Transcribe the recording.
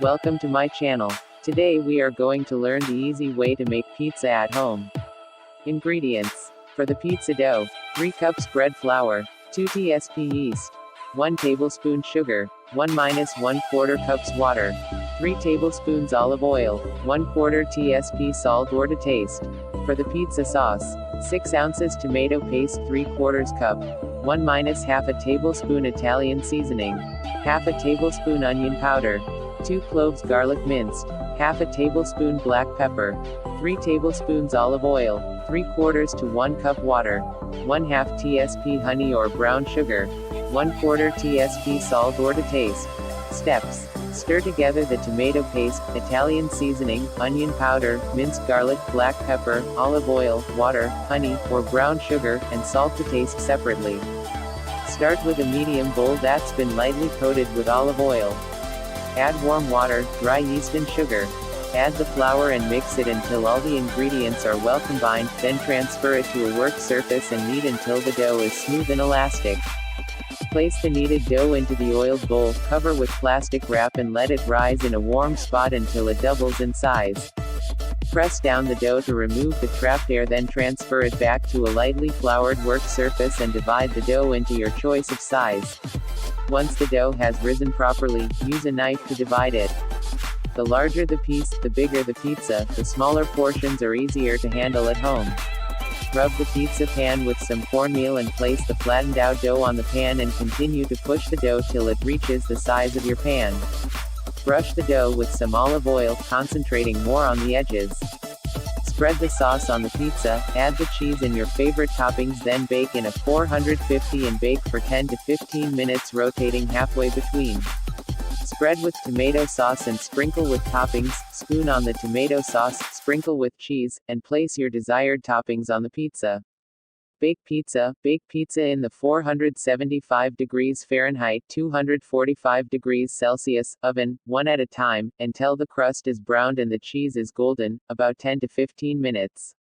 Welcome to my channel. Today we are going to learn the easy way to make pizza at home. Ingredients. For the pizza dough, 3 cups bread flour, 2 tsp yeast, 1 tablespoon sugar, 1-1/4 cups water, 3 tablespoons olive oil, 1/4 tsp salt or to taste. For the pizza sauce, 6 ounces tomato paste 3/4 cup, 1-1/2 tablespoon Italian seasoning, half a tablespoon onion powder, 2 cloves garlic minced, half a tablespoon black pepper, 3 tablespoons olive oil, 3/4 to 1 cup water, 1/2 tsp honey or brown sugar, 1/4 tsp salt or to taste. Steps. Stir together the tomato paste, Italian seasoning, onion powder, minced garlic, black pepper, olive oil, water, honey, or brown sugar, and salt to taste separately. Start with a medium bowl that's been lightly coated with olive oil. Add warm water, dry yeast and sugar. Add the flour and mix it until all the ingredients are well combined, then transfer it to a work surface and knead until the dough is smooth and elastic. Place the kneaded dough into the oiled bowl, cover with plastic wrap and let it rise in a warm spot until it doubles in size. Press down the dough to remove the trapped air, then transfer it back to a lightly floured work surface and divide the dough into your choice of size. Once the dough has risen properly, use a knife to divide it. The larger the piece, the bigger the pizza, the smaller portions are easier to handle at home. Rub the pizza pan with some cornmeal and place the flattened out dough on the pan and continue to push the dough till it reaches the size of your pan. Brush the dough with some olive oil, concentrating more on the edges. Spread the sauce on the pizza, add the cheese and your favorite toppings, then bake in a 450 and bake for 10 to 15 minutes, rotating halfway between. Spread with tomato sauce and sprinkle with toppings, spoon on the tomato sauce, sprinkle with cheese, and place your desired toppings on the pizza. Bake pizza in the 475 degrees Fahrenheit 245 degrees Celsius oven, one at a time, until the crust is browned and the cheese is golden, about 10 to 15 minutes.